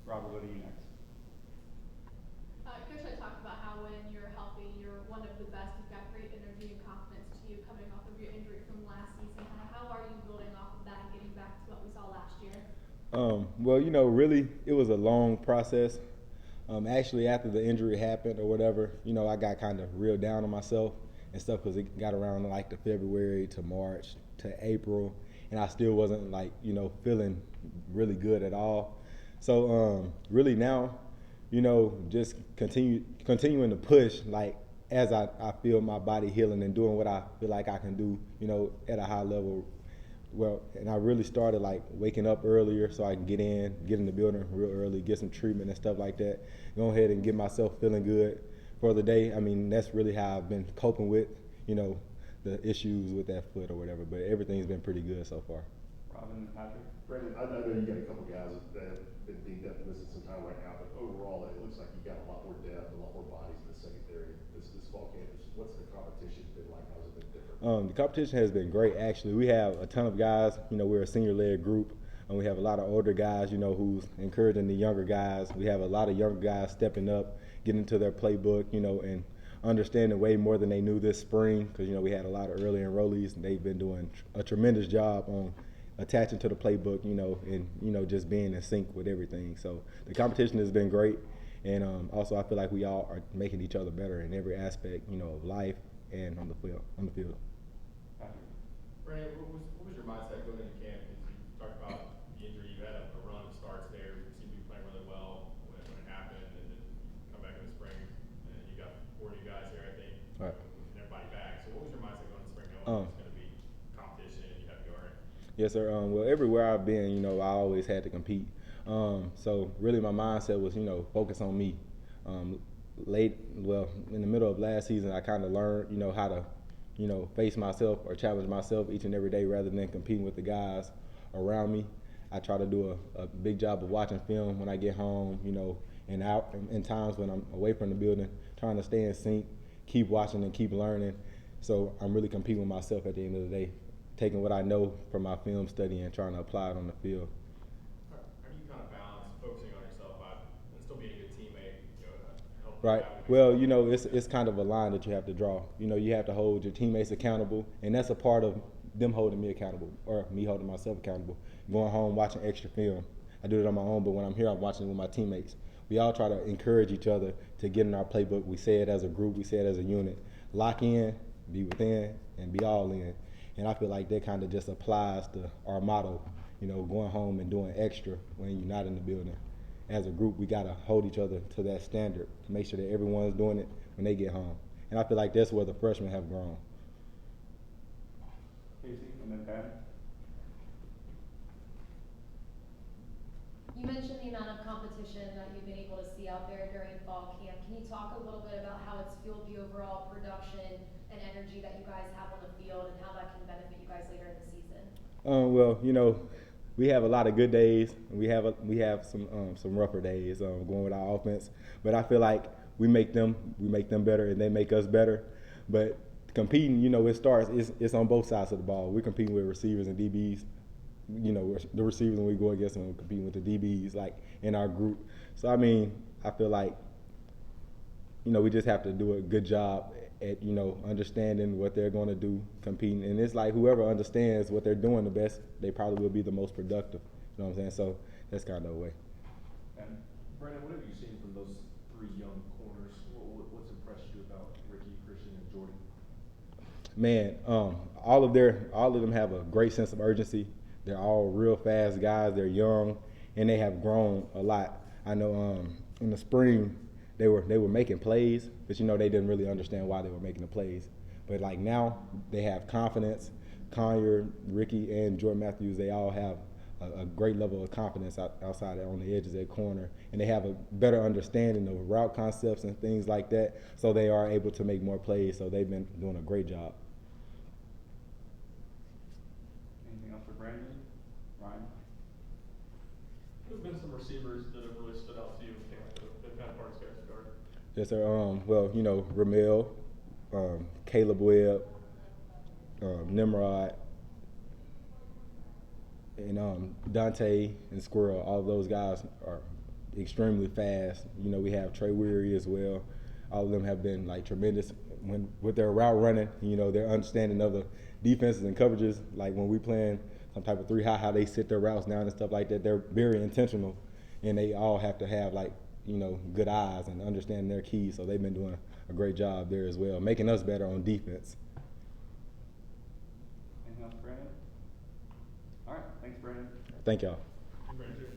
Rob, we'll go to you next. Coach, I talked about how when you're healthy, you're one of the best. You've got great energy and confidence to you coming off of your injury from last season. How are you building off of that and getting back to what we saw last year? Well, really, it was a long process. Actually, after the injury happened or whatever, I got kind of real down on myself and stuff because it got around like the February to March to April, and I still wasn't like feeling really good at all. So really now, just continuing to push like as I feel my body healing and doing what I feel like I can do, at a high level. Well, and I really started like waking up earlier so I can get in the building real early, get some treatment and stuff like that. Go ahead and get myself feeling good for the day. I mean, that's really how I've been coping with, the issues with that foot or whatever. But everything's been pretty good so far. Robin and Patrick. Brandon, I know you got a couple guys that have been dinged up and missing some time right now, but overall, it looks like you got a lot more depth, a lot more bodies in the secondary this fall campus. What's the competition been like? How's it been different? The competition has been great, actually. We have a ton of guys. We're a senior-led group, and we have a lot of older guys, who's encouraging the younger guys. We have a lot of younger guys stepping up, getting into their playbook, and understanding way more than they knew this spring because, we had a lot of early enrollees, and they've been doing a tremendous job on attaching to the playbook, and, just being in sync with everything. So the competition has been great. And also, I feel like we all are making each other better in every aspect, of life and on the field. Patrick. Brandon, what was your mindset going into camp? Because you talked about the injury, you had a run of starts there, you seemed to be playing really well when it happened, and then you come back in the spring, and you got 4 new guys here, I think, Right. and everybody back. So what was your mindset going into spring knowing Um, it's going to be competition and you have to go earn? Yes, sir. Well, everywhere I've been, I always had to compete. So really, my mindset was, focus on me. Um, in the middle of last season, I kind of learned, how to, face myself or challenge myself each and every day rather than competing with the guys around me. I try to do a big job of watching film when I get home, and out in times when I'm away from the building, trying to stay in sync, keep watching and keep learning. So I'm really competing with myself at the end of the day, taking what I know from my film study and trying to apply it on the field. How do you kind of balance focusing on yourself and still being a good teammate, helping Right. out with Well, yourself? it's kind of a line that you have to draw. You have to hold your teammates accountable, and that's a part of them holding me accountable or me holding myself accountable. Going home, watching extra film. I do it on my own, but when I'm here, I'm watching it with my teammates. We all try to encourage each other to get in our playbook. We say it as a group. We say it as a unit. Lock in, be within, and be all in. And I feel like that kind of just applies to our motto, going home and doing extra when you're not in the building. As a group, we got to hold each other to that standard to make sure that everyone's doing it when they get home. And I feel like that's where the freshmen have grown. Casey and then Patty. You mentioned the amount of competition that you've been able to see out there during fall camp. Can you talk a little bit about how it's fueled the overall production and energy that you guys have on the field and how that can benefit you guys later in the season? Well, we have a lot of good days. We have some rougher days going with our offense, but I feel like we make them better and they make us better. But competing, it's on both sides of the ball. We're competing with receivers and DBs. The receivers when we go against them, we're competing with the DBs like in our group. So I mean, I feel like we just have to do a good job at understanding what they're going to do, competing, and it's like whoever understands what they're doing the best, they probably will be the most productive. You know what I'm saying? So that's kind of the way. And Brandon, what have you seen from those 3 young corners? What's impressed you about Ricky, Christian, and Jordan? Man, all of them have a great sense of urgency. They're all real fast guys. They're young, and they have grown a lot. I know in the spring they were making plays, but they didn't really understand why they were making the plays. But like now, they have confidence. Conyer, Ricky, and Jordan Matthews, they all have a great level of confidence outside on the edges at corner, and they have a better understanding of route concepts and things like that. So they are able to make more plays. So they've been doing a great job. anything else for Brandon? Ryan. Who have been some receivers that have really stood out to you in camp that have been kind of hard to catch guard? Yes, sir. Well, Ramel, Caleb Webb, Nimrod, and Dante and Squirrel. All of those guys are extremely fast. You know, we have Trey Weary as well. All of them have been like tremendous with their route running. You know, their understanding of the defenses and coverages. Like when we playing some type of 3-high, how they sit their routes down and stuff like that. They're very intentional, and they all have to have like, you know, good eyes and understanding their keys. So they've been doing a great job there as well, making us better on defense. Anything else, Brandon? All right, thanks, Brandon. Thank y'all. Brandon.